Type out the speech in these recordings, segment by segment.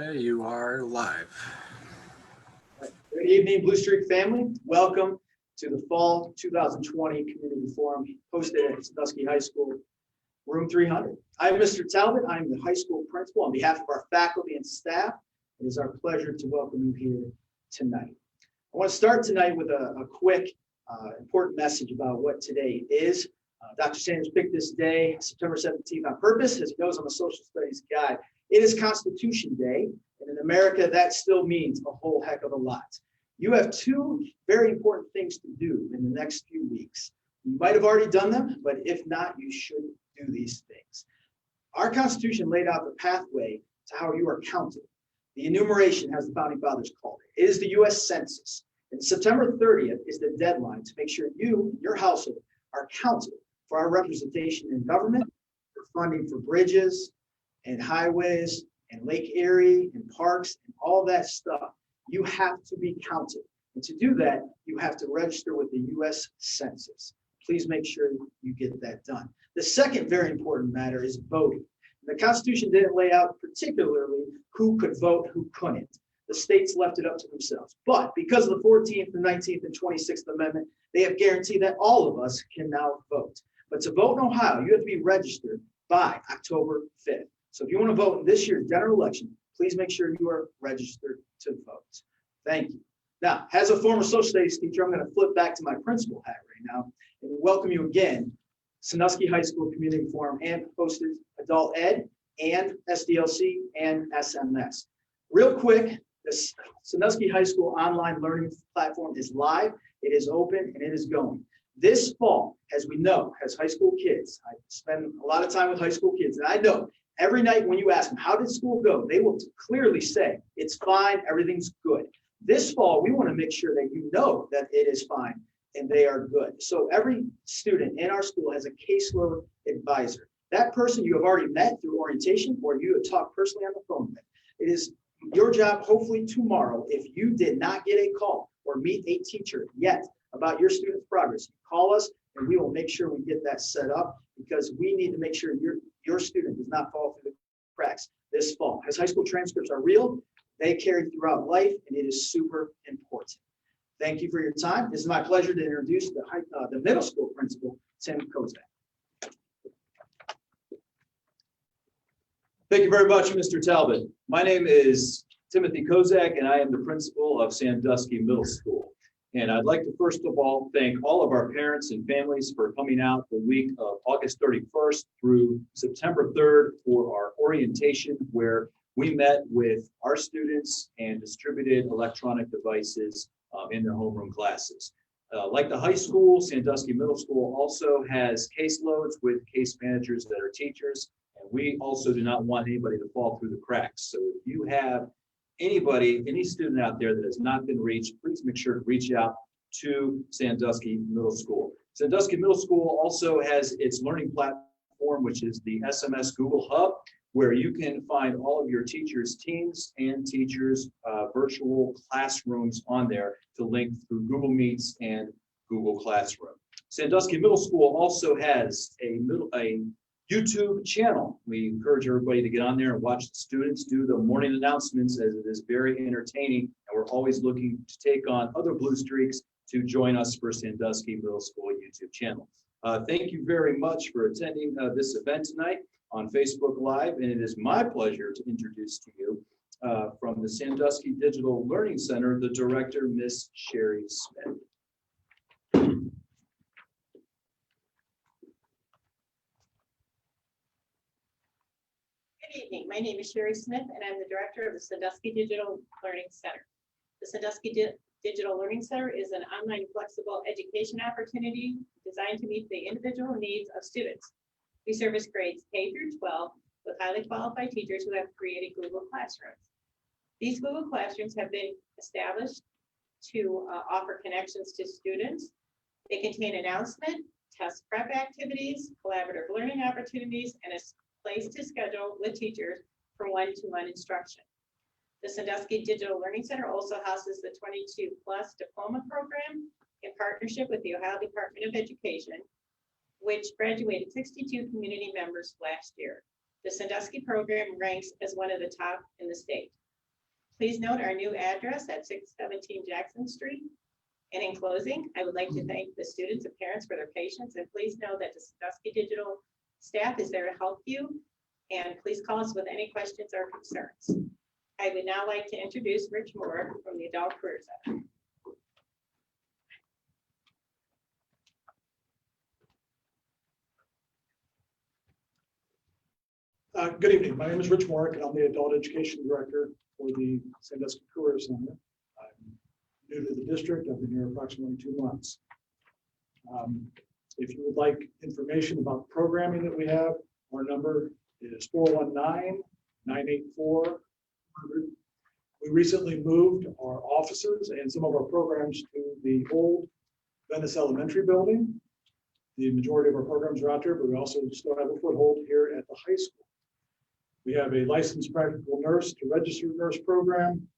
Okay, you are live. Good evening, Blue Streak family. Welcome to the Fall 2020 Community Forum hosted at Sandusky High School, room 300. I'm Mr. Talbot. I'm the high school principal. On behalf of our faculty and staff, it is our pleasure to welcome you here tonight. I want to start tonight with a quick, important message about what today is. Dr. Sanders picked this day, September 17th, on purpose. As he knows, I'm a social studies guy. It is Constitution Day, and in America, that still means a whole heck of a lot. You have two very important things to do in the next few weeks. You might have already done them, but if not, you should do these things. Our Constitution laid out the pathway to how you are counted. The enumeration, as the Founding Fathers called it, is the U.S. Census. And September 30th is the deadline to make sure you and your household are counted for our representation in government, for funding for bridges and highways and Lake Erie and parks and all that stuff. You have to be counted. And to do that, you have to register with the U.S. Census. Please make sure you get that done. The second very important matter is voting. The Constitution didn't lay out particularly who could vote, who couldn't. The states left it up to themselves. But because of the 14th, the 19th, and 26th Amendment, they have guaranteed that all of us can now vote. But to vote in Ohio, you have to be registered by October 5th. So if you want to vote in this year's general election, please make sure you are registered to vote. Thank you. Now, as a former social studies teacher, I'm going to flip back to my principal hat right now and welcome you again, Sandusky High School Community Forum and hosted Adult Ed and SDLC and SMS. Real quick, this Sandusky High School online learning platform is live, it is open, and it is going. This fall, as we know, as high school kids, I spend a lot of time with high school kids, and I know every night when you ask them, how did school go? They will clearly say, it's fine, everything's good. This fall, we want to make sure that you know that it is fine and they are good. So every student in our school has a caseload advisor. That person you have already met through orientation or you have talked personally on the phone with. It is your job, hopefully tomorrow, if you did not get a call or meet a teacher yet about your student's progress, call us and we will make sure we get that set up because we need to make sure your student does not fall through the cracks this fall. As high school transcripts are real, they carry throughout life and it is super important. Thank you for your time. This is my pleasure to introduce the middle school principal, Tim Kozak. Thank you very much, Mr. Talbot. My name is Timothy Kozak, and I am the principal of Sandusky Middle School. And I'd like to first of all thank all of our parents and families for coming out the week of August 31st through September 3rd for our orientation, where we met with our students and distributed electronic devices in their homeroom classes. Like the high school, Sandusky Middle School also has caseloads with case managers that are teachers. And we also do not want anybody to fall through the cracks. So if you have any student out there that has not been reached, please make sure to reach out to Sandusky Middle School. Sandusky Middle School also has its learning platform, which is the SMS Google Hub, where you can find all of your teachers' teams and teachers' virtual classrooms on there to link through Google Meets and Google Classroom. Sandusky Middle School also has a YouTube channel. We encourage everybody to get on there and watch the students do the morning announcements, as it is very entertaining, and we're always looking to take on other Blue Streaks to join us for Sandusky Middle School YouTube channel. Thank you very much for attending this event tonight on Facebook Live, and it is my pleasure to introduce to you from the Sandusky Digital Learning Center, the director, Miss Sherry Smith. Good evening. My name is Sherry Smith, and I'm the director of the Sandusky Digital Learning Center. The Sandusky Digital Learning Center is an online flexible education opportunity designed to meet the individual needs of students. We service grades K through 12 with highly qualified teachers who have created Google Classrooms. These Google Classrooms have been established to offer connections to students. They contain announcement, test prep activities, collaborative learning opportunities, and a place to schedule with teachers for one-to-one instruction. The Sandusky Digital Learning Center also houses the 22+ diploma program in partnership with the Ohio Department of Education, which graduated 62 community members last year. The Sandusky program ranks as one of the top in the state. Please note our new address at 617 Jackson Street. And in closing, I would like to thank the students and parents for their patience, and please know that the Sandusky Digital staff is there to help you. And please call us with any questions or concerns. I would now like to introduce Rich Moore from the Adult Career Center. Good evening. My name is Rich Morrick, and I'm the Adult Education Director for the Sandusky Career Center. I'm new to the district. I've been here approximately 2 months. If you would like information about programming that we have, our number is 419-984-100. We recently moved our offices and some of our programs to the old Venice Elementary building. The majority of our programs are out there, but we also still have a foothold here at the high school. We have a licensed practical nurse to registered nurse program,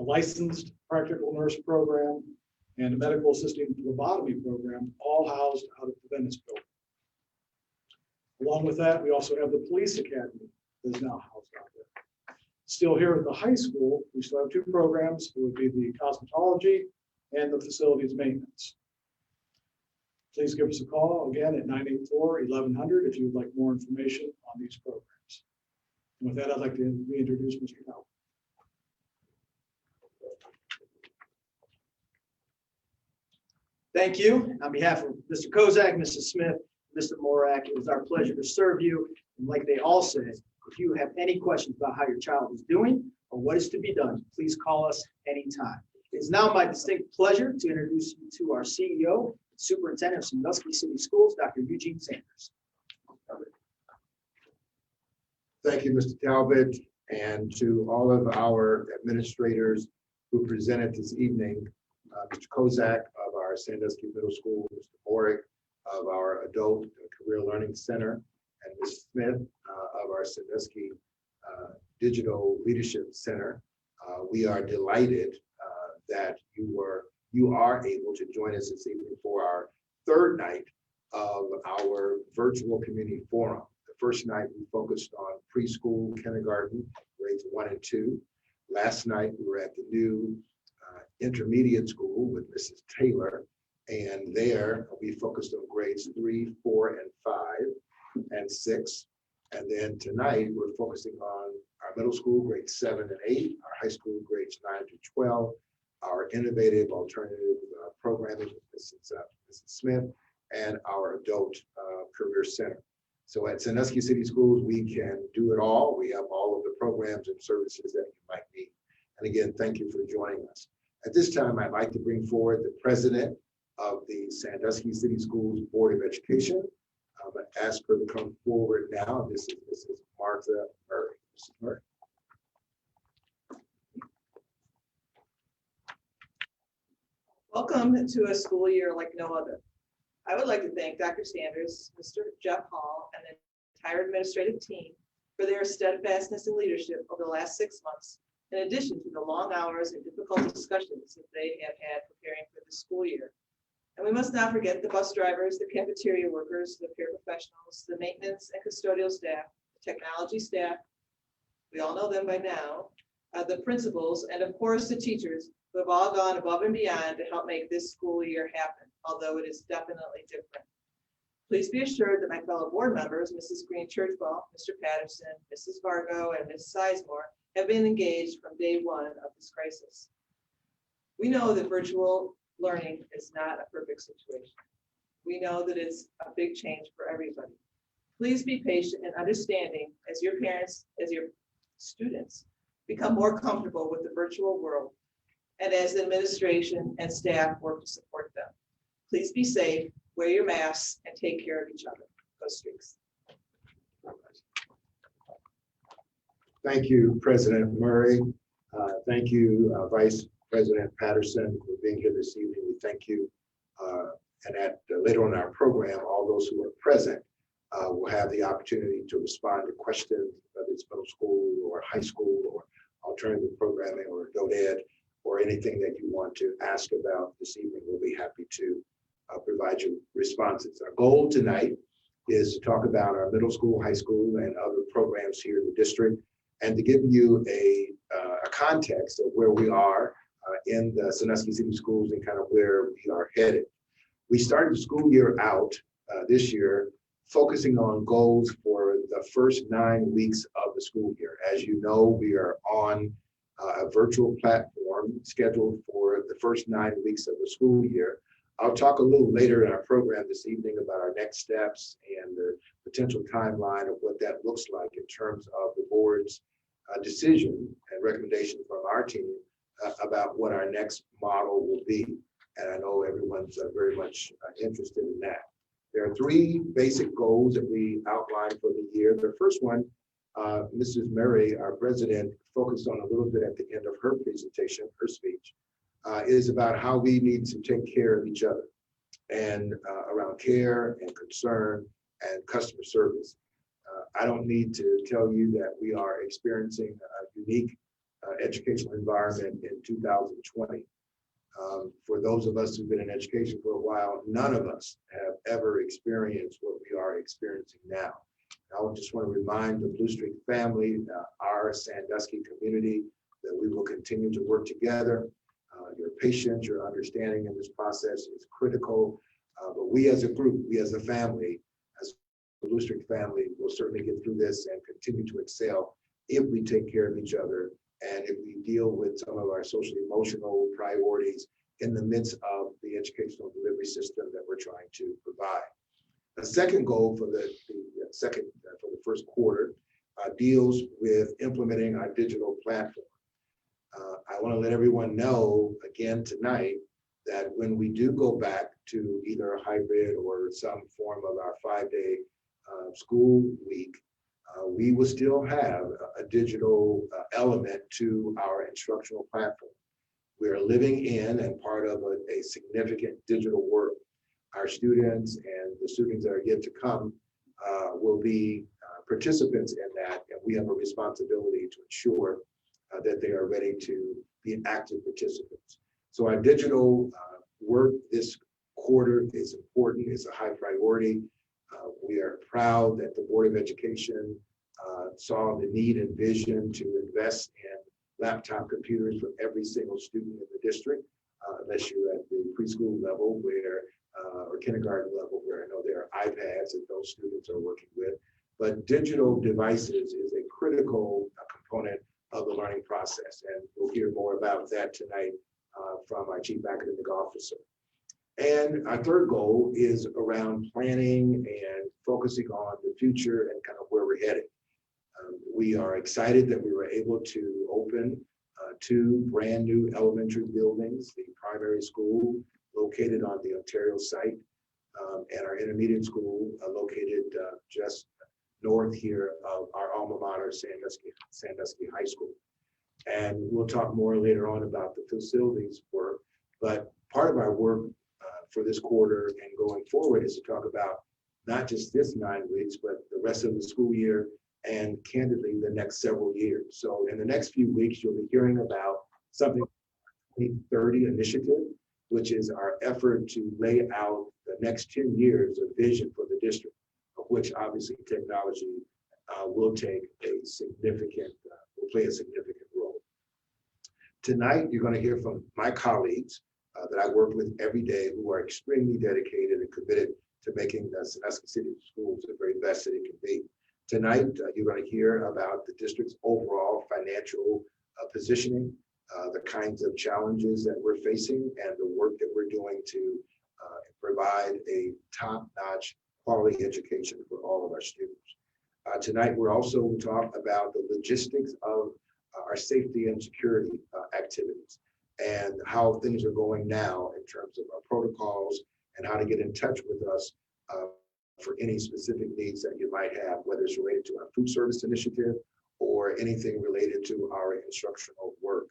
a licensed practical nurse program, and a medical assisting phlebotomy program, all housed out of the Venice building. Along with that, we also have the police academy that is now housed out there. Still here at the high school, we still have 2 programs. It would be the cosmetology and the facilities maintenance. Please give us a call again at 984-1100 if you would like more information on these programs. And with that, I'd like to reintroduce Mr. Talbot. Thank you. On behalf of Mr. Kozak, Mrs. Smith, Mr. Morak, it was our pleasure to serve you. And like they all said, if you have any questions about how your child is doing or what is to be done, please call us anytime. It is now my distinct pleasure to introduce you to our CEO, Superintendent of Sandusky City Schools, Dr. Eugene Sanders. Thank you, Mr. Talbot, and to all of our administrators who presented this evening, Mr. Kozak of our Sandusky Middle School, Mr. Borick of our Adult Career Learning Center, and Ms. Smith of our Sandusky Digital Leadership Center. We are delighted that you are able to join us this evening for our 3rd night of our virtual community forum. The first night we focused on preschool, kindergarten, grades 1 and 2. Last night we were at the new intermediate school with Mrs. Taylor, and there we focused on grades 3, 4, and 5, and 6. And then tonight we're focusing on our middle school, grades 7 and 8, our high school, grades 9 to 12, our innovative alternative programming with Mrs. Smith, and our Adult Career Center. So at Sandusky City Schools, we can do it all. We have all of the programs and services that you might need. And again, thank you for joining us. At this time, I'd like to bring forward the president of the Sandusky City Schools Board of Education. I'm going to ask her to come forward now. This is Mrs. Martha Murray. Mrs. Murray. Welcome to a school year like no other. I would like to thank Dr. Sanders, Mr. Jeff Hall, and the entire administrative team for their steadfastness and leadership over the last 6 months, in addition to the long hours and difficult discussions that they have had preparing for the school year. And we must not forget the bus drivers, the cafeteria workers, the paraprofessionals, the maintenance and custodial staff, the technology staff, we all know them by now, the principals, and of course the teachers who have all gone above and beyond to help make this school year happen, although it is definitely different. Please be assured that my fellow board members, Mrs. Green Churchwell, Mr. Patterson, Mrs. Vargo, and Ms. Sizemore, have been engaged from day 1 of this crisis. We know that virtual learning is not a perfect situation. We know that it's a big change for everybody. Please be patient and understanding as your parents, as your students become more comfortable with the virtual world, and as the administration and staff work to support them. Please be safe, wear your masks, and take care of each other. Go Streaks. Thank you, President Murray. Thank you, Vice President Patterson, for being here this evening. We thank you. And later on in our program, all those who are present will have the opportunity to respond to questions, whether it's middle school or high school or alternative programming or adult ed, or anything that you want to ask about this evening. We'll be happy to provide you responses. Our goal tonight is to talk about our middle school, high school, and other programs here in the district. and to give you a context of where we are in the Sandusky City Schools and kind of where we are headed. We started the school year out this year focusing on goals for the first 9 weeks of the school year. As you know, we are on a virtual platform scheduled for the first 9 weeks of the school year. I'll talk a little later in our program this evening about our next steps and the potential timeline of what that looks like in terms of the board's decision and recommendation from our team about what our next model will be. And I know everyone's very much interested in that. There are 3 basic goals that we outlined for the year. The first one, Mrs. Murray, our president, focused on a little bit at the end of her presentation, her speech, is about how we need to take care of each other and around care and concern and customer service. I don't need to tell you that we are experiencing a unique educational environment in 2020. For those of us who've been in education for a while, none of us have ever experienced what we are experiencing now. I just want to remind the Blue Streak family, our Sandusky community, that we will continue to work together. Your patience, your understanding in this process is critical. But we as a group, we as a family, as the Blue Streak family, will certainly get through this and continue to excel if we take care of each other and if we deal with some of our social emotional priorities in the midst of the educational delivery system that we're trying to provide. The second goal for the first quarter deals with implementing our digital platform. I want to let everyone know again tonight that when we do go back to either a hybrid or some form of our 5-day school week, we will still have a digital element to our instructional platform. We are living in and part of a significant digital world. Our students and the students that are yet to come will be participants in that, and we have a responsibility to ensure that they are ready to be active participants. So our digital work this quarter is important, it's a high priority. We are proud that the Board of Education saw the need and vision to invest in laptop computers for every single student in the district, unless you're at the preschool level where, or kindergarten level, where I know there are iPads that those students are working with. But digital devices is a critical component of the learning process. And we'll hear more about that tonight from our Chief Academic Officer. And our third goal is around planning and focusing on the future and kind of where we're headed. We are excited that we were able to open 2 brand new elementary buildings, the primary school located on the Ontario site and our intermediate school located just north here of our alma mater, Sandusky High School. And we'll talk more later on about the facilities work, but part of our work for this quarter and going forward is to talk about not just this 9 weeks, but the rest of the school year and candidly the next several years. So in the next few weeks, you'll be hearing about something 2030 initiative, which is our effort to lay out the next 10 years of vision for the district, of which obviously technology will play a significant role. Tonight, you're going to hear from my colleagues that I work with every day who are extremely dedicated and committed to making the Sandusky City Schools the very best that it can be. Tonight, you're going to hear about the district's overall financial positioning, the kinds of challenges that we're facing, and the work that we're doing to provide a top-notch quality education for all of our students. Tonight, we're also talking about the logistics of our safety and security activities and how things are going now in terms of our protocols and how to get in touch with us for any specific needs that you might have, whether it's related to our food service initiative or anything related to our instructional work.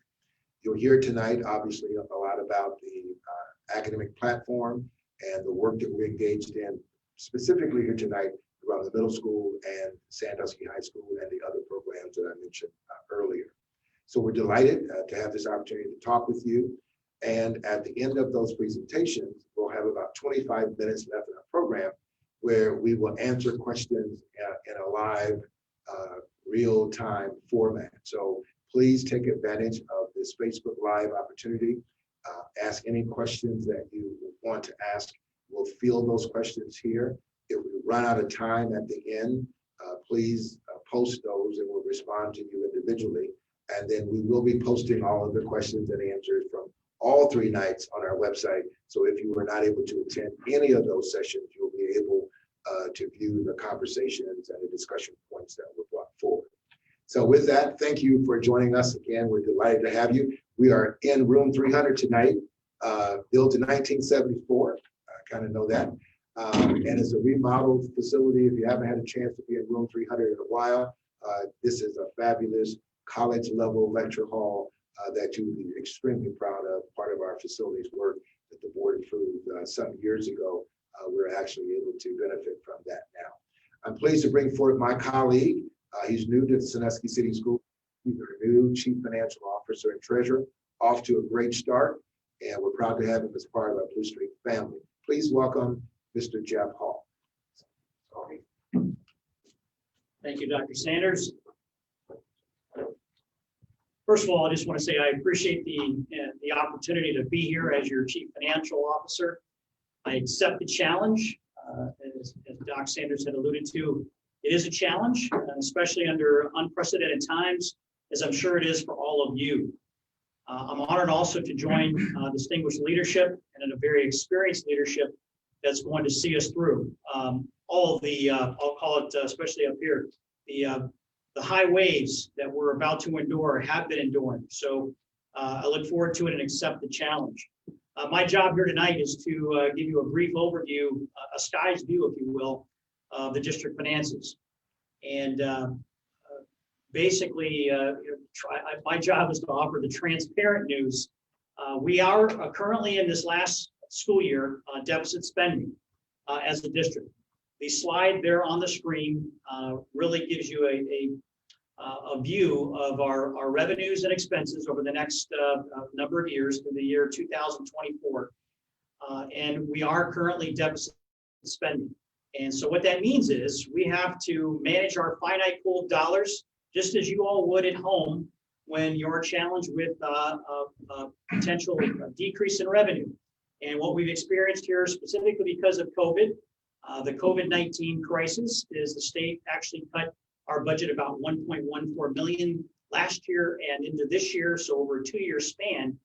You'll hear tonight, obviously, a lot about the academic platform and the work that we're engaged in, specifically here tonight around the middle school and Sandusky High School and the other programs that I mentioned earlier. So we're delighted to have this opportunity to talk with you. And at the end of those presentations, we'll have about 25 minutes left in our program where we will answer questions in a live real-time format. So please take advantage of this Facebook Live opportunity. Ask any questions that you want to ask. We'll field those questions here. If we run out of time at the end, please post those and we'll respond to you individually. And then we will be posting all of the questions and answers from all 3 nights on our website. So if you were not able to attend any of those sessions, you'll be able to view the conversations and the discussion points that were brought forward. So with that, thank you for joining us again. We're delighted to have you. We are in room 300 tonight, built in 1974. I kind of know that. And it's a remodeled facility. If you haven't had a chance to be in room 300 in a while, this is a fabulous college level lecture hall that you will be extremely proud of. Part of our facilities work that the board approved some years ago. We're actually able to benefit from that now. I'm pleased to bring forward my colleague. He's new to the Sandusky City School. He's our new Chief Financial Officer and Treasurer, off to a great start. And we're proud to have him as part of our Blue Streak family. Please welcome Mr. Jeff Hall. Sorry. Thank you, Dr. Sanders. First of all, I just want to say I appreciate the opportunity to be here as your Chief Financial Officer. I accept the challenge. As Doc Sanders had alluded to, it is a challenge, especially under unprecedented times, as I'm sure it is for all of you. I'm honored also to join distinguished leadership and a very experienced leadership that's going to see us through all of the, I'll call it, especially up here, the high waves that we're about to endure, have been enduring. So I look forward to it and accept the challenge. My job here tonight is to give you a brief overview, a sky's view, if you will, of the district finances. And basically, my job is to offer the transparent news. We are currently in this last school year deficit spending as a district. The slide there on the screen really gives you a view of our revenues and expenses over the next number of years through the year 2024. And we are currently deficit spending. And so what that means is we have to manage our finite pool of dollars, just as you all would at home when you're challenged with a potential decrease in revenue. And what we've experienced here specifically because of COVID, the COVID-19 crisis, is the state actually cut our budget about $1.14 million last year and into this year, so over a 2-year span.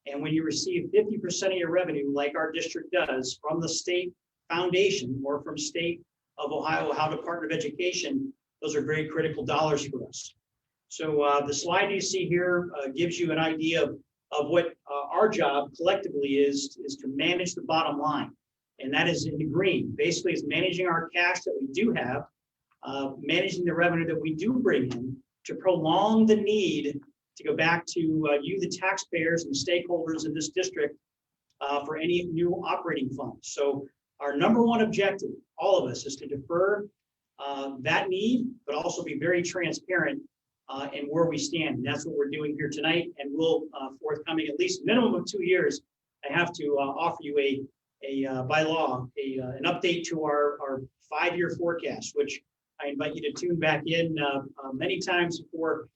And when you receive 50% of your revenue, like our district does, from the state foundation or from State of Ohio Department of Education, those are very critical dollars for us. So the slide you see here gives you an idea of what our job collectively is to manage the bottom line. And that is in the green. Basically, it's managing our cash that we do have, managing the revenue that we do bring in to prolong the need to go back to you, the taxpayers and stakeholders in this district for any new operating funds. So our number one objective, all of us, is to defer that need, but also be very transparent in where we stand. And that's what we're doing here tonight. And we'll, forthcoming at least minimum of 2 years, I have to offer you by law, an update to our 5-year forecast, which I invite you to tune back in many times before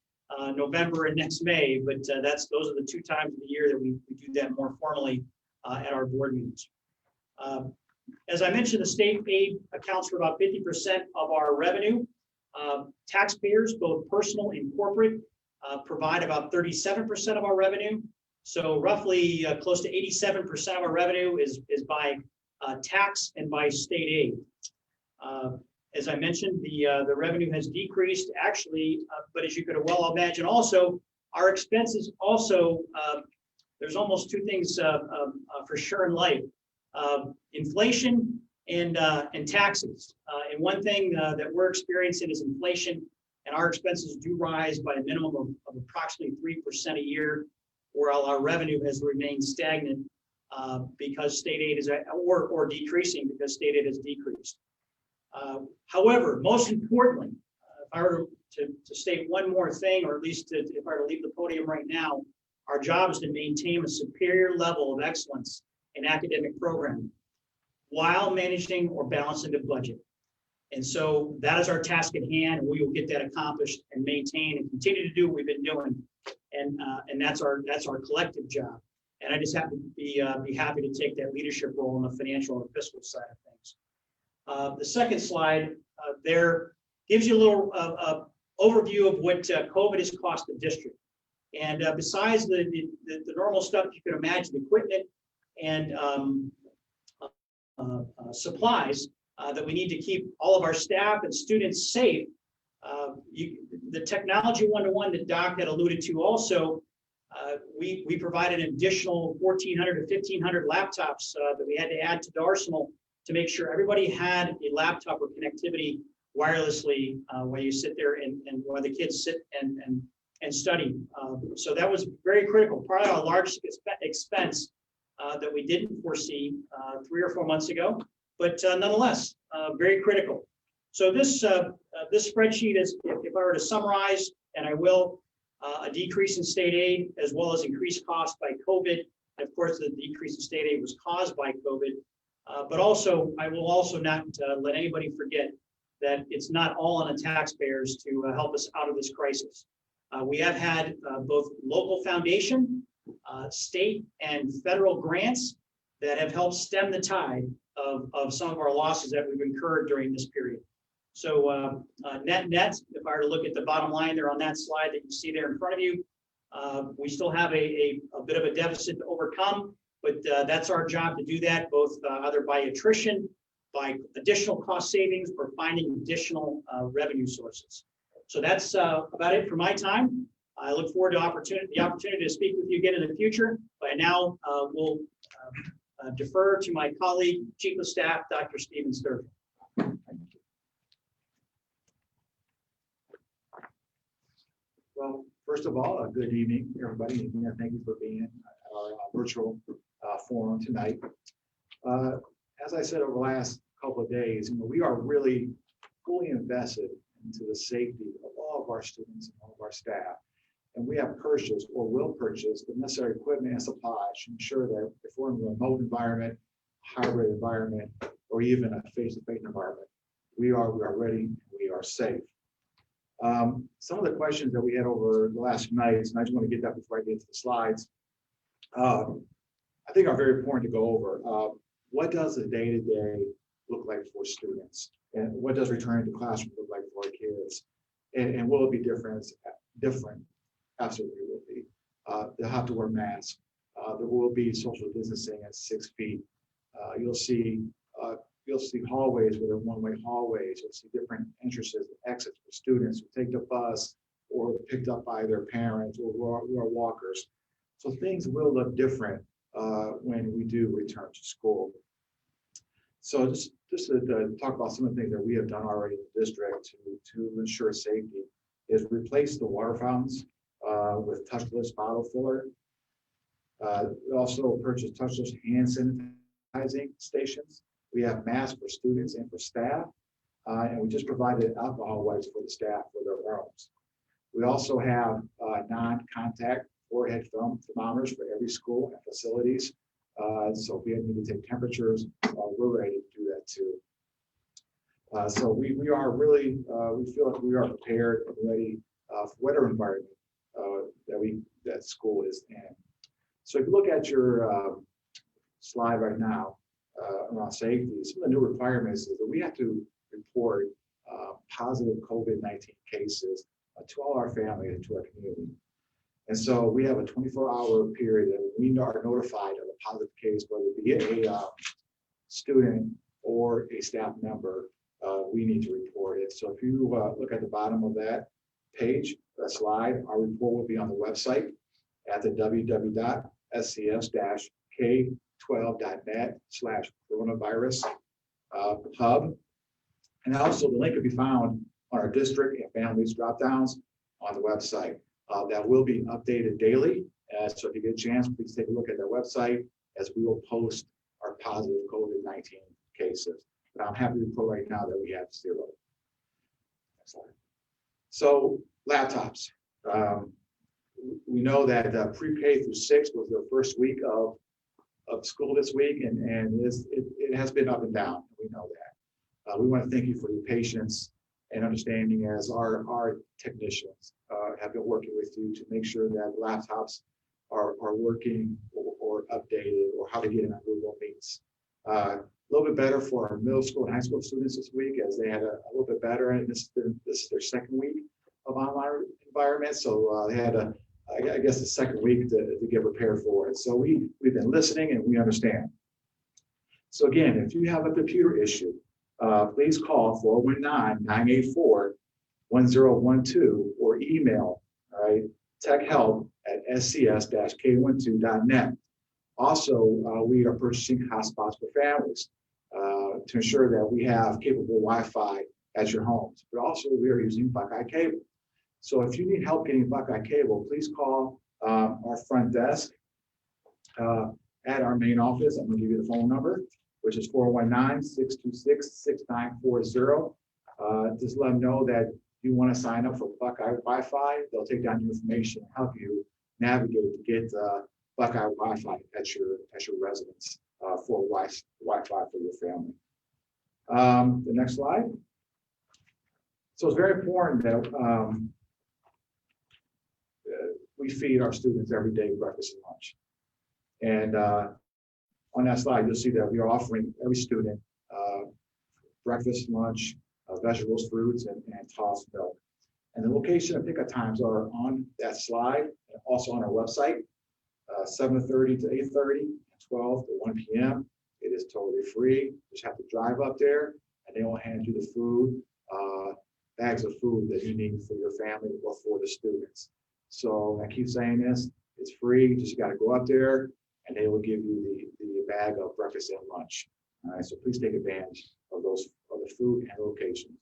November and next May, but those are the 2 times of the year that we do that more formally at our board meetings. As I mentioned, the state aid accounts for about 50% of our revenue. Taxpayers, both personal and corporate, provide about 37% of our revenue. So roughly close to 87% of our revenue is by tax and by state aid. As I mentioned, the revenue has decreased actually, but as you could well imagine, also our expenses also, there's almost 2 things for sure in life. Inflation and taxes. And one thing that we're experiencing is inflation, and our expenses do rise by a minimum of approximately 3% a year, while our revenue has remained stagnant because state aid is, or decreasing because state aid has decreased. However, most importantly, if I were to state one more thing, or at least if I were to leave the podium right now, our job is to maintain a superior level of excellence in academic programming while managing or balancing the budget. And so that is our task at hand, and we will get that accomplished and maintain and continue to do what we've been doing. And that's our collective job. And I just have to be happy to take that leadership role on the financial and fiscal side of things. The second slide there gives you a little overview of what COVID has cost the district. And besides the normal stuff you can imagine, equipment and supplies that we need to keep all of our staff and students safe. The technology one-to-one that Doc had alluded to also, we provided an additional 1,400 to 1,500 laptops that we had to add to the arsenal to make sure everybody had a laptop or connectivity wirelessly while you sit there and while the kids sit and study. So that was very critical, probably our largest expense that we didn't foresee 3 or 4 months ago, but nonetheless, very critical. So this spreadsheet is, if I were to summarize, and I will, a decrease in state aid as well as increased cost by COVID. And of course, the decrease in state aid was caused by COVID. But also, I will also not let anybody forget that it's not all on the taxpayers to help us out of this crisis. We have had both local foundation, state and federal grants that have helped stem the tide of some of our losses that we've incurred during this period. So net, if I were to look at the bottom line there on that slide that you see there in front of you, we still have a bit of a deficit to overcome, but that's our job to do that, both either by attrition, by additional cost savings, or finding additional revenue sources. So that's about it for my time. I look forward to the opportunity to speak with you again in the future. But now we'll defer to my colleague, Chief of Staff, Dr. Stephen Sturgeon. Well, first of all, good evening, everybody. Again, thank you for being at our virtual forum tonight. As I said over the last couple of days, we are really fully invested into the safety of all of our students and all of our staff. And we have purchased or will purchase the necessary equipment and supplies to ensure that if we're in a remote environment, hybrid environment, or even a face-to-face environment, we are ready, we are safe. Some of the questions that we had over the last nights, and I just want to get that before I get to the slides, I think are very important to go over. What does the day-to-day look like for students? And what does returning to classroom look like for our kids? And will it be different? Absolutely will be. They'll have to wear masks. There will be social distancing at 6 feet. You'll see hallways where they're one-way hallways. You'll see different entrances and exits for students who take the bus or picked up by their parents or who are walkers. So things will look different when we do return to school. So just to talk about some of the things that we have done already in the district to ensure safety is replace the water fountains with touchless bottle filler. We also purchased touchless hand sanitizing stations. We have masks for students and for staff, and we just provided alcohol wipes for the staff for their rooms. We also have non-contact forehead thermometers for every school and facilities. So if we need to take temperatures, we're ready to do that too. So we are really, we feel like we are prepared and ready for whatever environment that school is in. So if you look at your slide right now around safety, some of the new requirements is that we have to report positive COVID-19 cases to all our families and to our community. And so we have a 24-hour period that we are notified of a positive case, whether it be a student or a staff member, we need to report it. So if you look at the bottom of that page, that slide, our report will be on the website at the www.scs-k12.net/coronavirus hub. And also the link will be found on our district and families drop downs on the website. That will be updated daily. So if you get a chance, please take a look at that website as we will post our positive COVID-19 cases. But I'm happy to report right now that we have 0. Next slide. So laptops. We know that pre-K through 6 was their first week of school this week, and it has been up and down. We know We want to thank you for your patience and understanding as our technicians have been working with you to make sure that laptops are working or updated, or how to get in on Google Meets. A little bit better for our middle school and high school students this week, as they had a little bit better, and this is their second week of online environment. So they had I guess the second week to get prepared for it. So we've been listening and we understand. So again, if you have a computer issue, please call 419-984-1012 or email, all right, techhelp@scs-k12.net. Also, we are purchasing hotspots for families to ensure that we have capable Wi-Fi at your homes. But also, we are using Buckeye Cable. So if you need help getting Buckeye Cable, please call our front desk at our main office. I'm going to give you the phone number, which is 419-626-6940. Just let them know that you want to sign up for Buckeye Wi-Fi. They'll take down your information and help you navigate to get Buckeye Wi-Fi at your residence for Wi-Fi for your family. The next slide. So it's very important that we feed our students every day breakfast and lunch. And on that slide, you'll see that we are offering every student breakfast, lunch, vegetables, fruits, and tossed milk. And the location and pickup times are on that slide, and also on our website, 7:30 to 8:30, 12 to 1 p.m. It is totally free. You just have to drive up there, and they will hand you the food, bags of food that you need for your family or for the students. So I keep saying this, it's free. You just got to go up there, and they will give you the bag of breakfast and lunch. All right, so please take advantage of the food and locations.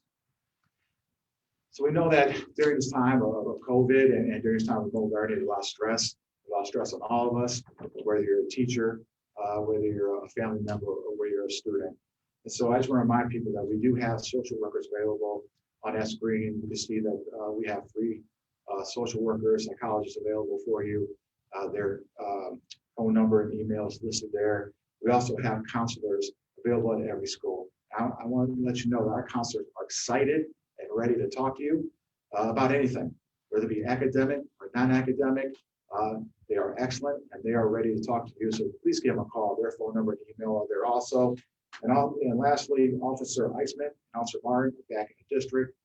So we know that during this time of COVID and during this time of remote learning, a lot of stress on all of us, whether you're a teacher, whether you're a family member, or whether you're a student. And so I just want to remind people that we do have social workers available on that screen. You can see that we have free social workers, psychologists available for you. Their phone number and emails listed there. We also have counselors available at every school. I want to let you know that our counselors are excited and ready to talk to you about anything, whether it be academic or non-academic. They are excellent and they are ready to talk to you. So please give them a call. Their phone number and email are there also. And lastly, Officer Eisman and Officer Martin are back in the district.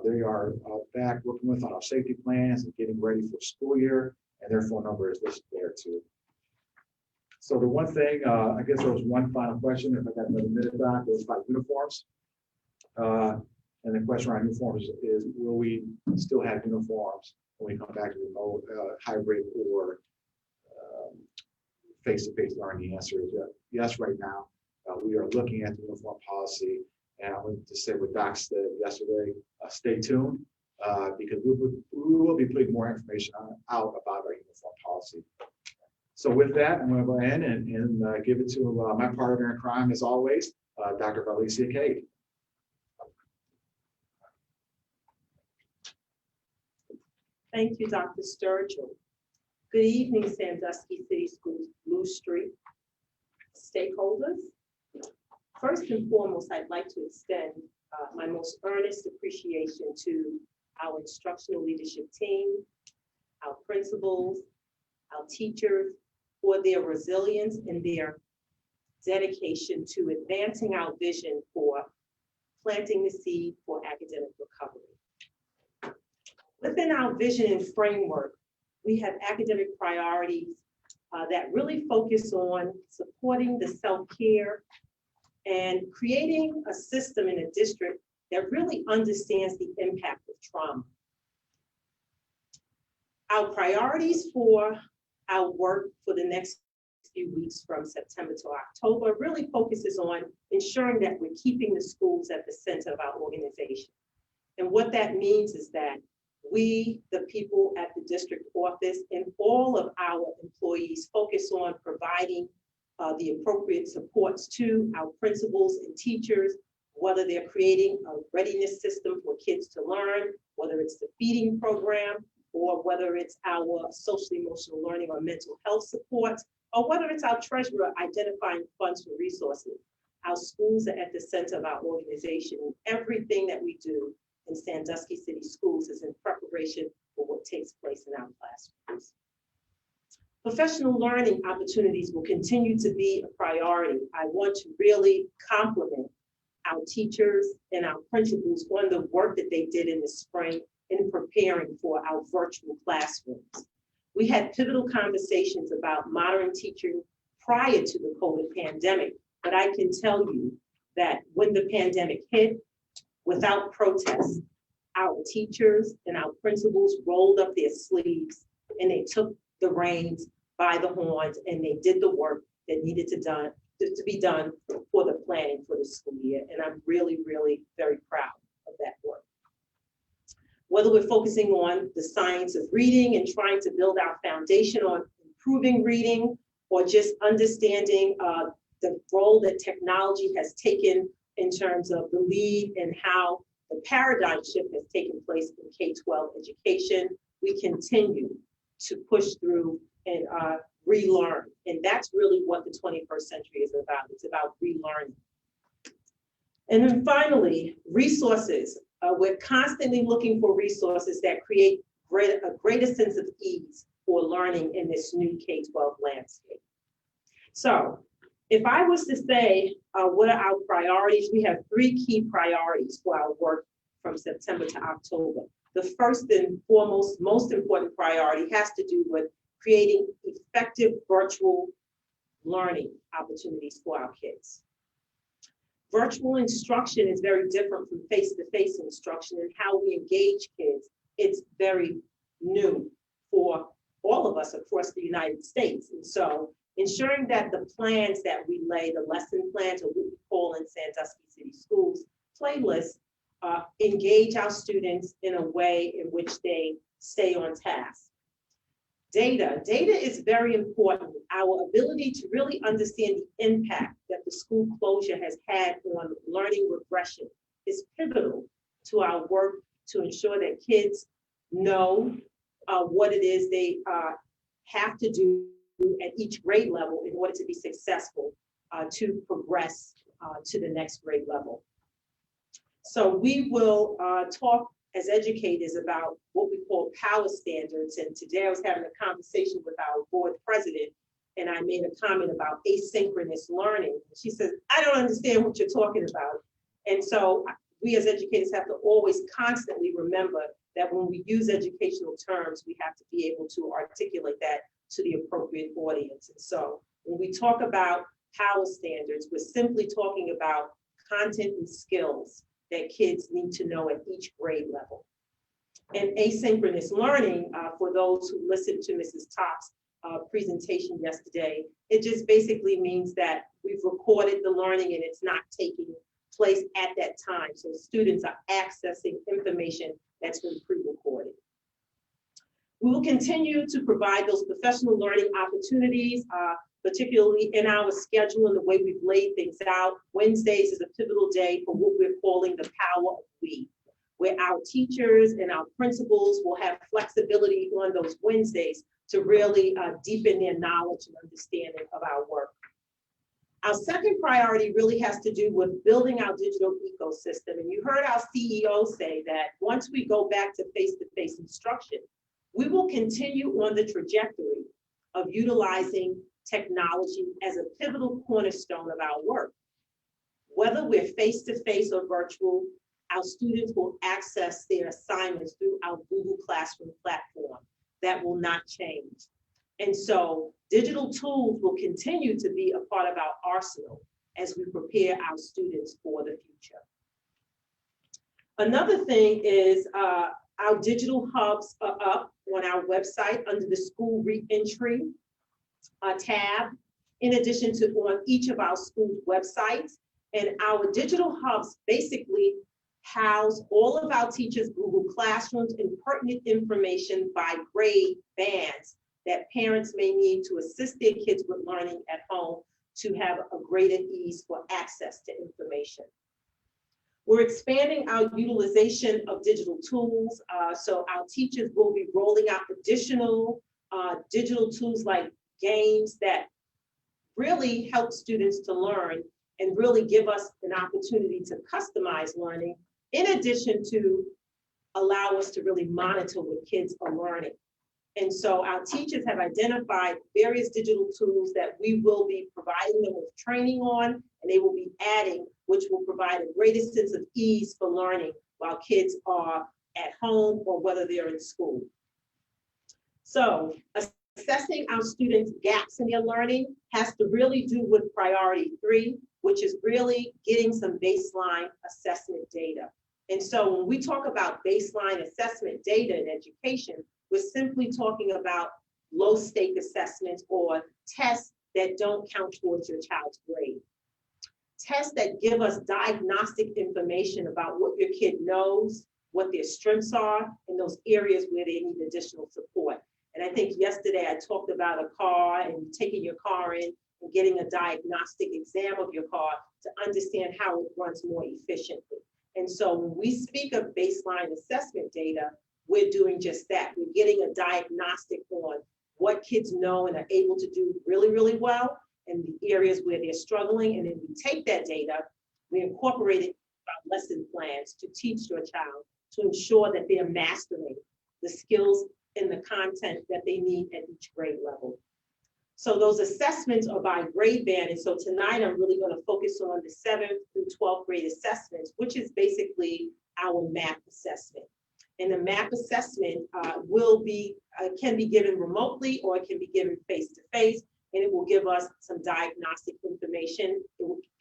They are back working with on our safety plans and getting ready for school year. And their phone number is listed there too. So the one thing, I guess there was one final question, if I got another minute back, was about uniforms. And the question around uniforms is, will we still have uniforms when we come back to remote, hybrid, or face-to-face learning? The answer is yes right now. We are looking at the uniform policy. And I wanted to say what Doc said yesterday, stay tuned, because we will be putting more information out about our uniform policy. So with that, I'm going to go ahead and give it to my partner in crime, as always, Dr. Valicia Cade. Thank you, Dr. Sturgill. Good evening, Sandusky City Schools, Blue Street stakeholders. First and foremost, I'd like to extend my most earnest appreciation to our instructional leadership team, our principals, our teachers, for their resilience and their dedication to advancing our vision for planting the seed for academic recovery. Within our vision and framework, we have academic priorities that really focus on supporting the self-care and creating a system in a district that really understands the impact of trauma. Our priorities for our work for the next few weeks from September to October really focuses on ensuring that we're keeping the schools at the center of our organization. And what that means is that we, the people at the district office, and all of our employees focus on providing the appropriate supports to our principals and teachers, whether they're creating a readiness system for kids to learn, whether it's the feeding program, or whether it's our social emotional learning or mental health support, or whether it's our treasurer identifying funds for resources. Our schools are at the center of our organization. Everything that we do in Sandusky City Schools is in preparation for what takes place in our classrooms. Professional learning opportunities will continue to be a priority. I want to really compliment our teachers and our principals on the work that they did in the spring in preparing for our virtual classrooms. We had pivotal conversations about modern teaching prior to the COVID pandemic, but I can tell you that when the pandemic hit, without protest, our teachers and our principals rolled up their sleeves and they took the reins by the horns and they did the work that needed to be done for the planning for the school year. And I'm really, really very proud of that work. Whether we're focusing on the science of reading and trying to build our foundation on improving reading, or just understanding the role that technology has taken in terms of the lead and how the paradigm shift has taken place in K-12 education, we continue to push through and relearn. And that's really what the 21st century is about. It's about relearning. And then finally, resources. We're constantly looking for resources that create a greater sense of ease for learning in this new K-12 landscape. So if I was to say, what are our priorities? We have 3 key priorities for our work from September to October. The first and foremost, most important priority has to do with creating effective virtual learning opportunities for our kids. Virtual instruction is very different from face-to-face instruction, and how we engage kids. It's very new for all of us across the United States. And so ensuring that the plans that we lay, the lesson plans, or what we call in Sandusky City Schools, playlists, engage our students in a way in which they stay on task. Data is very important. Our ability to really understand the impact that the school closure has had on learning regression is pivotal to our work to ensure that kids know what it is they have to do at each grade level in order to be successful to progress to the next grade level. So we will talk as educators about what we call power standards. And today I was having a conversation with our board president, and I made a comment about asynchronous learning. She says, I don't understand what you're talking about. And so we as educators have to always constantly remember that when we use educational terms, we have to be able to articulate that to the appropriate audience. And so when we talk about power standards, we're simply talking about content and skills that kids need to know at each grade level. And asynchronous learning, for those who listened to Mrs. Topp's presentation yesterday, it just basically means that we've recorded the learning and it's not taking place at that time. So students are accessing information that's been pre-recorded. We will continue to provide those professional learning opportunities, particularly in our schedule and the way we've laid things out. Wednesdays is a pivotal day for what we're calling the power of we, where our teachers and our principals will have flexibility on those Wednesdays to really deepen their knowledge and understanding of our work. Our second priority really has to do with building our digital ecosystem. And you heard our CEO say that once we go back to face-to-face instruction, we will continue on the trajectory of utilizing technology as a pivotal cornerstone of our work. Whether we're face-to-face or virtual, our students will access their assignments through our Google Classroom platform. That will not change. And so digital tools will continue to be a part of our arsenal as we prepare our students for the future. Another thing is our digital hubs are up on our website under the school reentry tab, in addition to on each of our school websites. And our digital hubs basically house all of our teachers' Google Classrooms and pertinent information by grade bands that parents may need to assist their kids with learning at home to have a greater ease for access to information. We're expanding our utilization of digital tools. So our teachers will be rolling out additional digital tools like games that really help students to learn and really give us an opportunity to customize learning, in addition to allow us to really monitor what kids are learning. And so our teachers have identified various digital tools that we will be providing them with training on, and they will be adding, which will provide a greater sense of ease for learning while kids are at home or whether they're in school. So assessing our students' gaps in their learning has to really do with priority 3, which is really getting some baseline assessment data. And so when we talk about baseline assessment data in education, we're simply talking about low-stake assessments or tests that don't count towards your child's grade. Tests that give us diagnostic information about what your kid knows, what their strengths are, and those areas where they need additional support. And I think yesterday I talked about a car and taking your car in and getting a diagnostic exam of your car to understand how it runs more efficiently. And so when we speak of baseline assessment data, we're doing just that. We're getting a diagnostic on what kids know and are able to do really, really well, and the areas where they're struggling. And then we take that data, we incorporate it in our lesson plans to teach your child to ensure that they're mastering the skills and the content that they need at each grade level. So those assessments are by grade band. And so tonight I'm really going to focus on the 7th through 12th grade assessments, which is basically our MAP assessment. And the MAP assessment can be given remotely or it can be given face-to-face, and it will give us some diagnostic information.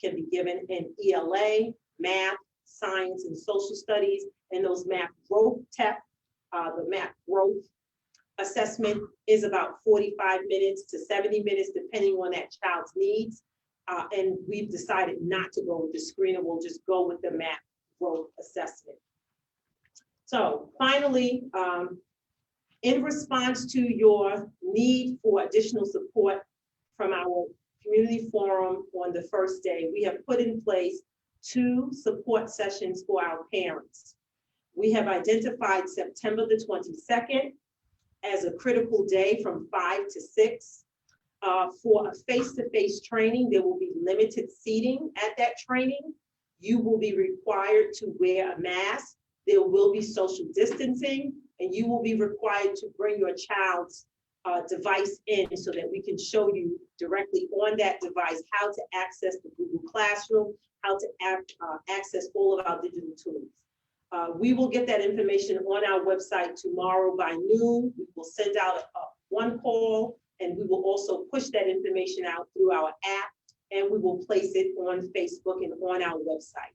Can be given in ELA, math, science, and social studies, and those MAP growth the MAP growth assessment is about 45 minutes to 70 minutes, depending on that child's needs. And we've decided not to go with the screener. We'll just go with the MAP growth assessment. So finally, in response to your need for additional support from our community forum on the first day, we have put in place 2 support sessions for our parents. We have identified September the 22nd as a critical day from 5 to 6. For a face-to-face training, there will be limited seating at that training. You will be required to wear a mask. There will be social distancing, and you will be required to bring your child's device in so that we can show you directly on that device how to access the Google Classroom, how to access all of our digital tools. We will get that information on our website tomorrow by noon. We will send out one call, and we will also push that information out through our app, and we will place it on Facebook and on our website.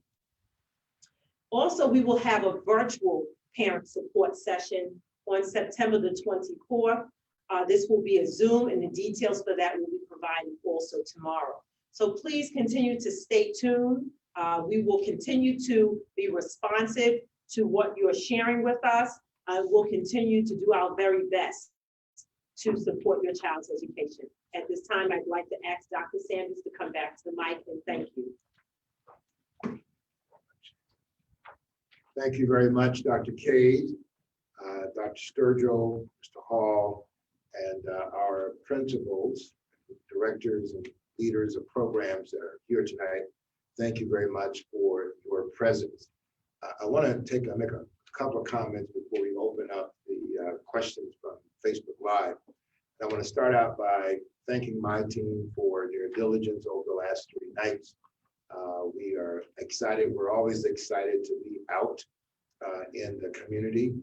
Also, we will have a virtual parent support session on September the 24th. This will be a Zoom, and the details for that will be provided also tomorrow. So please continue to stay tuned. We will continue to be responsive to what you're sharing with us. We'll continue to do our very best to support your child's education. At this time, I'd like to ask Dr. Sanders to come back to the mic, and thank you. Thank you very much, Dr. Cade, Dr. Sturgill, Mr. Hall, and our principals, directors, and leaders of programs that are here tonight. Thank you very much for your presence. I want to make a couple of comments before we open up the questions from Facebook Live. I want to start out by thanking my team for their diligence over the last 3 nights. We are excited. We're always excited to be out in the community.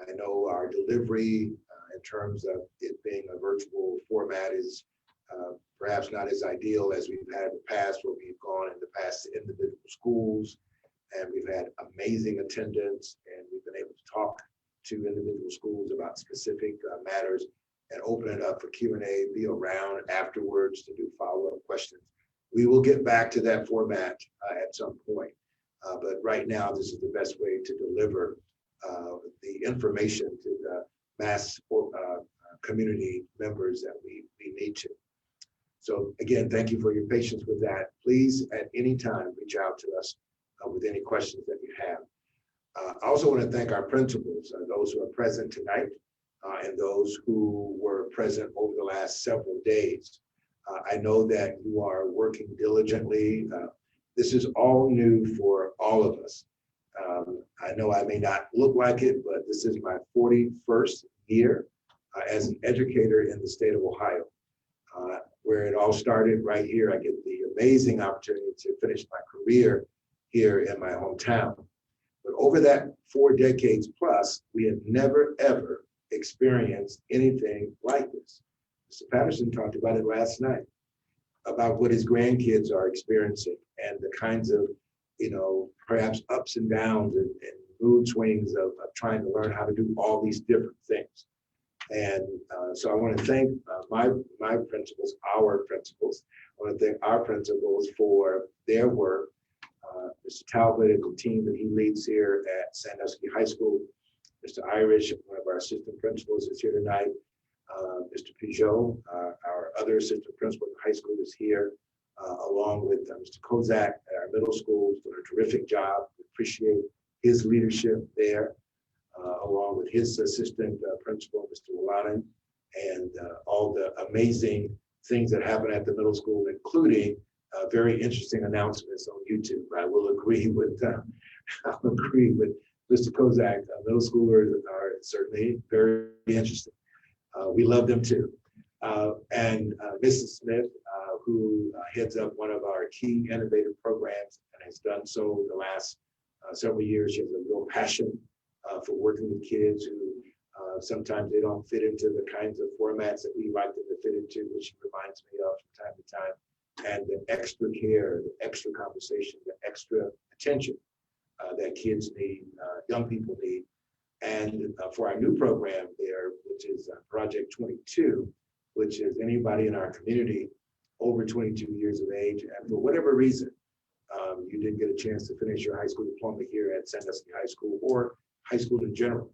I know our delivery in terms of it being a virtual format is perhaps not as ideal as we've had in the past, where we've gone in the past to individual schools and we've had amazing attendance, and we've been able to talk to individual schools about specific matters and open it up for Q&A, be around afterwards to do follow-up questions. We will get back to that format at some point, but right now this is the best way to deliver the information to the mass community members that we need to. So again, thank you for your patience with that. Please, at any time, reach out to us with any questions that you have. I also want to thank our principals, those who are present tonight, and those who were present over the last several days. I know that you are working diligently. This is all new for all of us. I know I may not look like it, but this is my 41st year as an educator in the state of Ohio. Where it all started right here. I get the amazing opportunity to finish my career here in my hometown. But over that 4 decades plus, we have never, ever experienced anything like this. Mr. Patterson talked about it last night, about what his grandkids are experiencing and the kinds of, perhaps ups and downs and mood swings of trying to learn how to do all these different things. And so I want to thank my principals, our principals. I want to thank our principals for their work. Mr. Talbot and the team that he leads here at Sandusky High School. Mr. Irish, one of our assistant principals, is here tonight. Mr. Peugeot, our other assistant principal at the high school, is here, along with Mr. Kozak at our middle school, who's doing a terrific job. We appreciate his leadership there. Along with his assistant principal, Mr. Willanen, and all the amazing things that happen at the middle school, including very interesting announcements on YouTube. I will agree with Mr. Kozak. Middle schoolers are certainly very interesting. We love them too. And Mrs. Smith, who heads up one of our key innovative programs and has done so the last several years. She has a real passion for working with kids who sometimes they don't fit into the kinds of formats that we like them to fit into, which reminds me of from time to time. And the extra care, the extra conversation, the extra attention that kids need, young people need. And for our new program there, which is Project 22, which is anybody in our community over 22 years of age, and for whatever reason, you didn't get a chance to finish your high school diploma here at Sandusky High School or high school in general,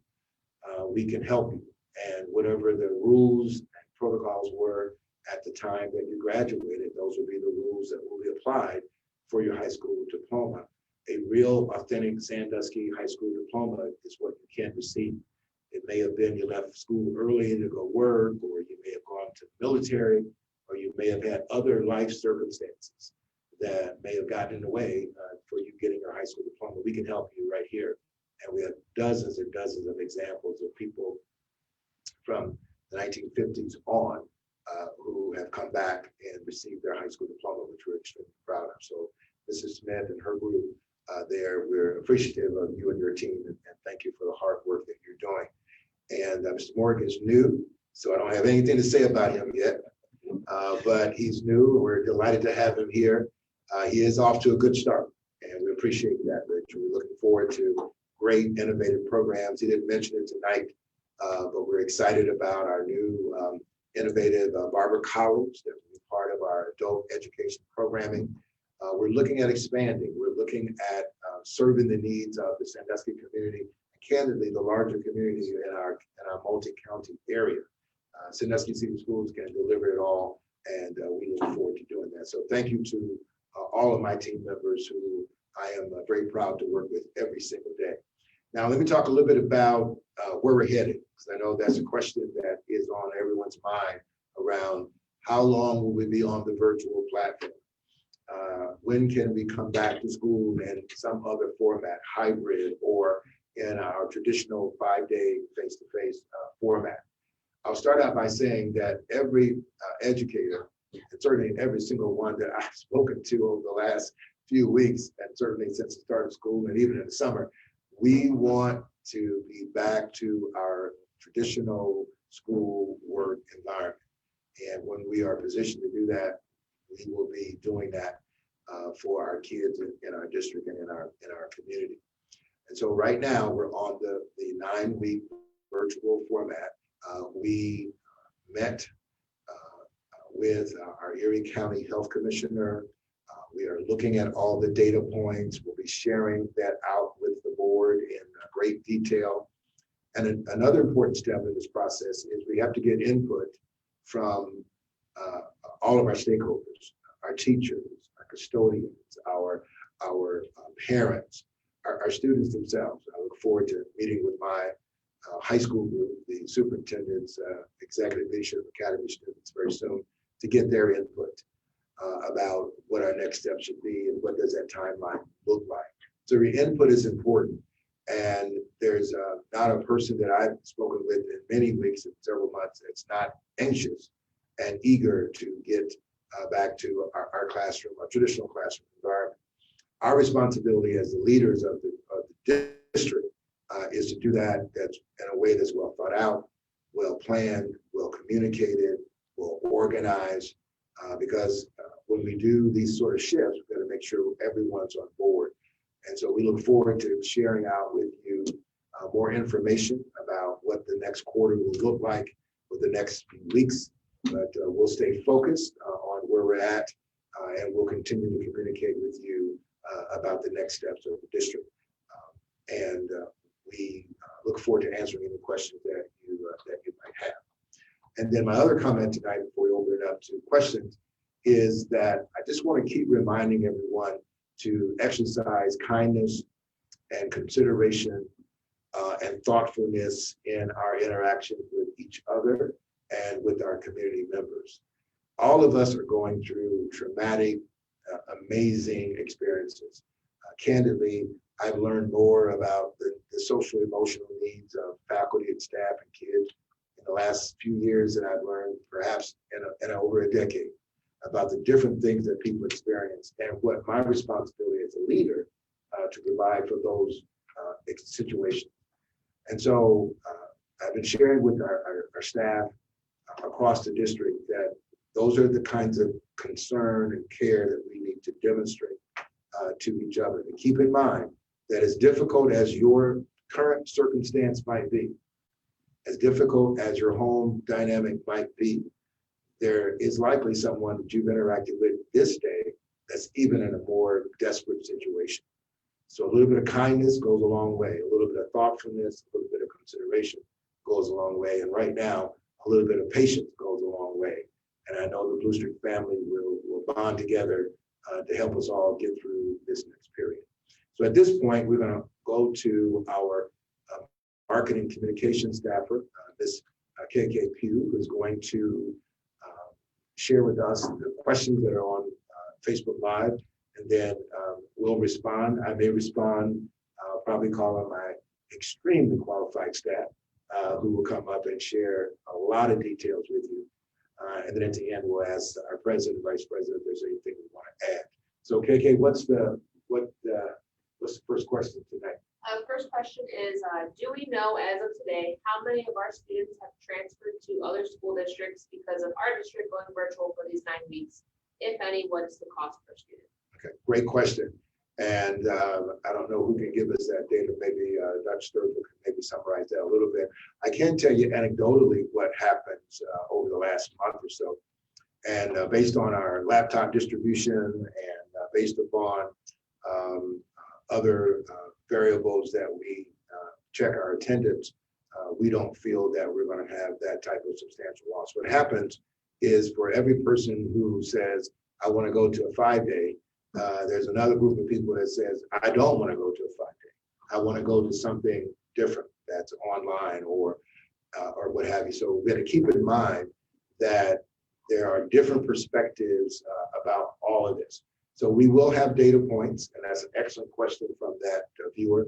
we can help you. And whatever the rules and protocols were at the time that you graduated, those will be the rules that will be applied for your high school diploma. A real authentic Sandusky High School diploma is what you can receive. It may have been you left school early to go work, or you may have gone to the military, or you may have had other life circumstances that may have gotten in the way for you getting your high school diploma. We can help you right here. And we have dozens and dozens of examples of people from the 1950s on who have come back and received their high school diploma, which we're extremely proud of. So Mrs. Smith and her group there, we're appreciative of you and your team, and thank you for the hard work that you're doing. And Mr. Morgan is new, so I don't have anything to say about him yet, but he's new. We're delighted to have him here. He is off to a good start, and we appreciate that, Rich. We're looking forward to great innovative programs. He didn't mention it tonight, but we're excited about our new innovative barber college that will be part of our adult education programming. We're looking at expanding. We're looking at serving the needs of the Sandusky community, and candidly, the larger community in our multi-county area. Sandusky City Schools can deliver it all, and we look forward to doing that. So thank you to all of my team members who I am very proud to work with every single day. Now, let me talk a little bit about where we're headed, because I know that's a question that is on everyone's mind around how long will we be on the virtual platform? When can we come back to school in some other format, hybrid, or in our traditional 5-day face-to-face format? I'll start out by saying that every educator, and certainly every single one that I've spoken to over the last few weeks, and certainly since the start of school and even in the summer, we want to be back to our traditional school work environment. And when we are positioned to do that, we will be doing that for our kids in our district and in our community. And so right now we're on the 9-week virtual format. We met with our Erie County Health Commissioner. We are looking at all the data points. We'll be sharing that out with the board in great detail. And another important step in this process is we have to get input from all of our stakeholders, our teachers, our custodians, our parents, our students themselves. I look forward to meeting with my high school group, the superintendent's executive leadership academy students very soon to get their input about what our next step should be and what does that timeline look like. So your input is important. And there's not a person that I've spoken with in many weeks and several months that's not anxious and eager to get back to our classroom, our traditional classroom environment. Our responsibility as the leaders of the district is to do that that's in a way that's well thought out, well planned, well communicated, well organized, because when we do these sort of shifts, we've got to make sure everyone's on board. And so we look forward to sharing out with you more information about what the next quarter will look like for the next few weeks. But we'll stay focused on where we're at, and we'll continue to communicate with you about the next steps of the district. And we look forward to answering any questions that you might have. And then my other comment tonight, before we open it up to questions, is that I just want to keep reminding everyone to exercise kindness and consideration and thoughtfulness in our interactions with each other and with our community members. All of us are going through traumatic, amazing experiences. Candidly, I've learned more about the social emotional needs of faculty and staff and kids in the last few years than I've learned perhaps in over a decade, about the different things that people experience and what my responsibility as a leader to provide for those situations. And so I've been sharing with our staff across the district that those are the kinds of concern and care that we need to demonstrate to each other. And keep in mind that as difficult as your current circumstance might be, as difficult as your home dynamic might be, there is likely someone that you've interacted with this day that's even in a more desperate situation. So a little bit of kindness goes a long way. A little bit of thoughtfulness, a little bit of consideration goes a long way. And right now, a little bit of patience goes a long way. And I know the Blue Streak family will bond together to help us all get through this next period. So at this point, we're going to go to our marketing communication staffer, Ms. KK Pugh, who's going to share with us the questions that are on Facebook Live, and then we'll respond. I may respond, probably call on my extremely qualified staff who will come up and share a lot of details with you. And then at the end, we'll ask our president, vice president, if there's anything we want to add. So KK, what's the first question tonight? First question is, do we know as of today, how many of our students have transferred to other school districts because of our district going virtual for these 9 weeks? If any, what is the cost per student? Okay, great question. And I don't know who can give us that data. Maybe Dr. Sturgill can maybe summarize that a little bit. I can tell you anecdotally what happens over the last month or so. And based on our laptop distribution and based upon other variables that we check our attendance, we don't feel that we're going to have that type of substantial loss. What happens is for every person who says, I want to go to a 5-day, there's another group of people that says, I don't want to go to a 5-day. I want to go to something different that's online or what have you. So we got to keep in mind that there are different perspectives about all of this. So we will have data points, and that's an excellent question from that viewer.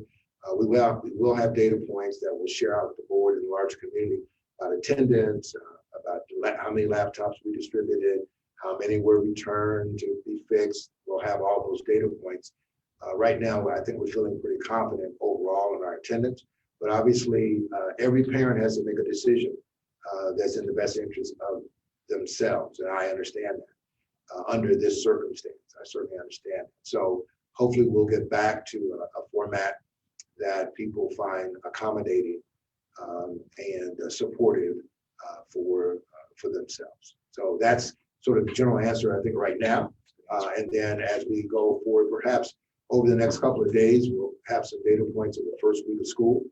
We will have data points that we'll share out with the board and the larger community about attendance, about how many laptops we distributed, how many were returned to be fixed. We'll have all those data points. Right now, I think we're feeling pretty confident overall in our attendance, but obviously every parent has to make a decision that's in the best interest of themselves, and I understand that. Under this circumstance, I certainly understand. So hopefully we'll get back to a format that people find accommodating and supportive for themselves. So that's sort of the general answer, I think, right now. And then as we go forward, perhaps over the next couple of days, we'll have some data points in the first week of school,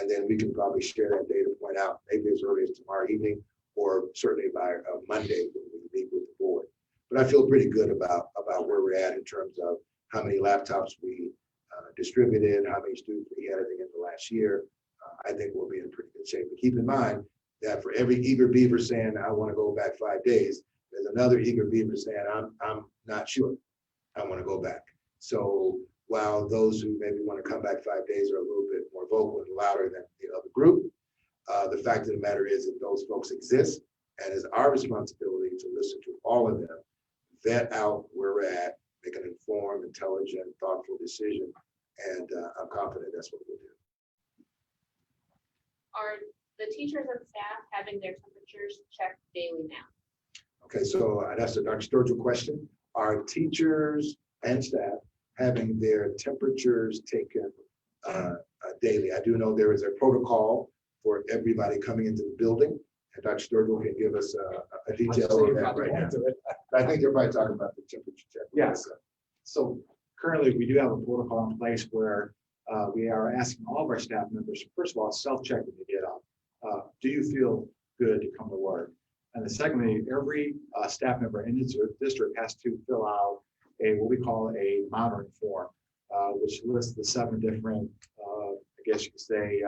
and then we can probably share that data point out maybe as early as tomorrow evening, or certainly by Monday when we meet with the board. But I feel pretty good about where we're at in terms of how many laptops we distributed, how many students we had at the end of last year. I think we'll be in pretty good shape. But keep in mind that for every eager beaver saying, I want to go back 5 days, There's another eager beaver saying, I'm not sure. I want to go back. So while those who maybe want to come back 5 days are a little bit more vocal and louder than the other group, the fact of the matter is that those folks exist, and it's our responsibility to listen to all of them, vet out where we're at, make an informed, intelligent, thoughtful decision, and I'm confident that's what we'll do. Are the teachers and staff having their temperatures checked daily now? Okay, so that's a Dr. Sturgill question. Are teachers and staff having their temperatures taken daily? I do know there is a protocol for everybody coming into the building, and Dr. Sturgill can give us a detail of that right now. I think they're probably talking about the temperature check. Yes. So currently, we do have a protocol in place where we are asking all of our staff members, first of all, self-check when they get up. Do you feel good to come to work? And then secondly, every staff member in the district has to fill out what we call a monitoring form, which lists the 7 different, I guess you could say,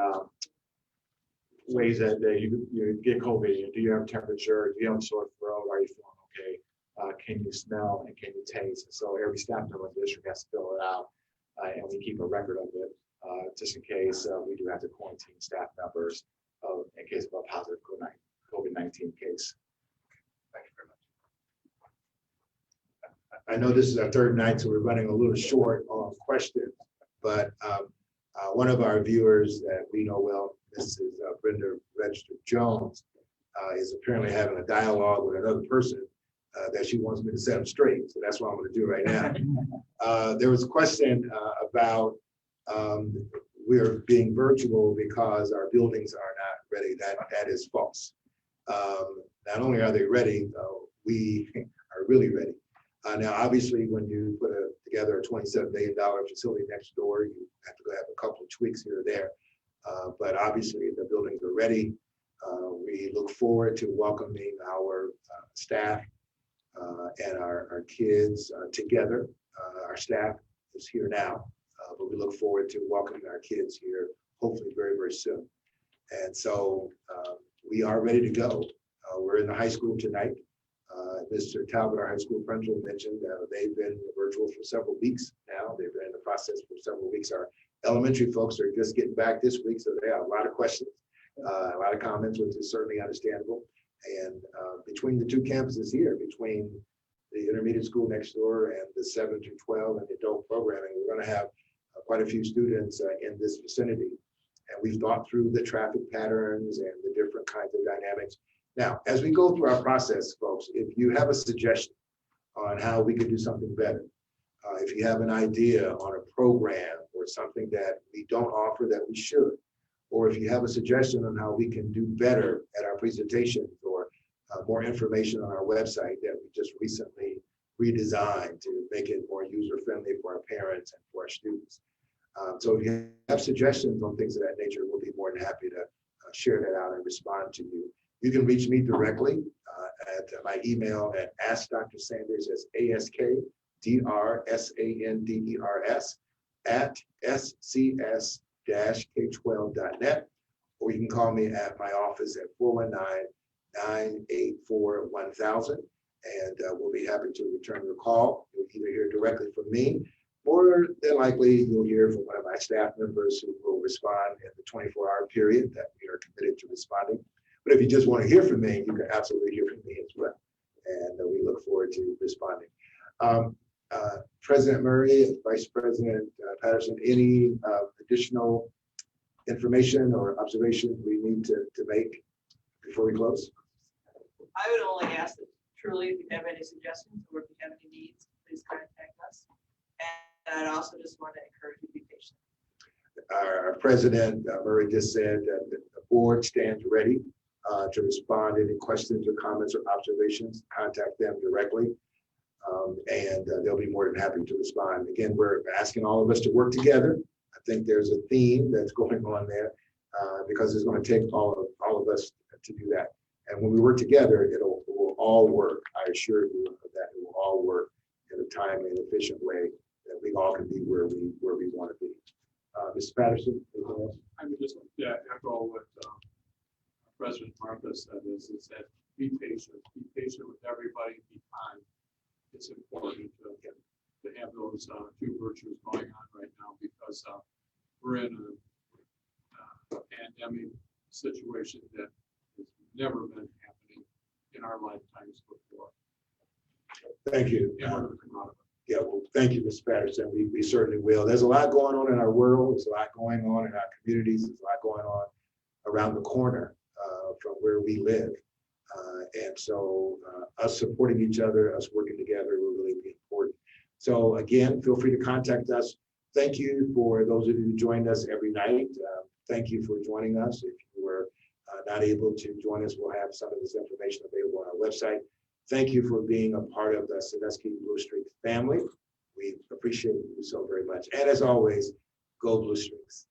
ways that you get COVID. Do you have temperature? Do you have a sore throat? Are you feeling okay? Can you smell and can you taste? And so every staff member in the district has to fill it out, and we keep a record of it just in case we do have to quarantine staff members in case of a positive COVID-19 case. Thank you very much. I know this is our 3rd night, so we're running a little short on questions, but one of our viewers that we know well, Mrs. Brenda Register Jones, is apparently having a dialogue with another person that she wants me to set them straight. So that's what I'm going to do right now. There was a question about we're being virtual because our buildings are not ready. That is false. Not only are they ready, we are really ready. Now, obviously, when you put together a $27 million facility next door, you have to go have a couple of tweaks here or there. But obviously, the buildings are ready. We look forward to welcoming our staff and our kids together. Our staff is here now, but we look forward to welcoming our kids here, hopefully very, very soon. And so we are ready to go. We're in the high school tonight. Mr. Talbot, our high school principal, mentioned they've been virtual for several weeks now. They've been in the process for several weeks. Our elementary folks are just getting back this week, so they have a lot of questions, a lot of comments, which is certainly understandable. And between the 2 campuses here, between the intermediate school next door and the 7 through 12 and the adult programming, we're going to have quite a few students in this vicinity. And we've thought through the traffic patterns and the different kinds of dynamics. Now, as we go through our process, folks, if you have a suggestion on how we could do something better, if you have an idea on a program or something that we don't offer that we should, or if you have a suggestion on how we can do better at our presentations or more information on our website that we just recently redesigned to make it more user-friendly for our parents and for our students. So if you have suggestions on things of that nature, we'll be more than happy to share that out and respond to you. You can reach me directly at my email at askdrsanders, that's ASKDRSANDERS @scs-k12.net, or you can call me at my office at 419-984-1000, and we'll be happy to return your call. You'll either hear directly from me, or then likely you'll hear from one of my staff members who will respond in the 24-hour period that we are committed to responding. But if you just want to hear from me, you can absolutely hear from me as well. And we look forward to responding. President Murray, Vice President Patterson, any additional information or observation we need to make before we close? I would only ask that truly, if you have any suggestions or if you have any needs, please contact us. And I'd also just want to encourage you to be patient. Our President Murray just said that the board stands ready to respond to any questions or comments or observations. Contact them directly, and they'll be more than happy to respond. Again, we're asking all of us to work together. I think there's a theme that's going on there because it's going to take all of us to do that. And when we work together, it will all work. I assure you that it will all work in a timely and efficient way that we all can be where we want to be. Mr. Patterson, anything else? I mean, just echo what President Martha said is that be patient with everybody, be kind. It's important to have those two virtues going on right now because we're in a pandemic situation that has never been happening in our lifetimes before. Thank you. And we're gonna come out of it. Yeah, well, thank you, Mr. Patterson. We certainly will. There's a lot going on in our world. There's a lot going on in our communities. There's a lot going on around the corner from where we live. And so us supporting each other, us working together will really be important. So again, feel free to contact us. Thank you for those of you who joined us every night. Thank you for joining us. If you were not able to join us, we'll have some of this information available on our website. Thank you for being a part of the Sandusky Blue Streak family. We appreciate you so very much. And as always, go Blue Streaks.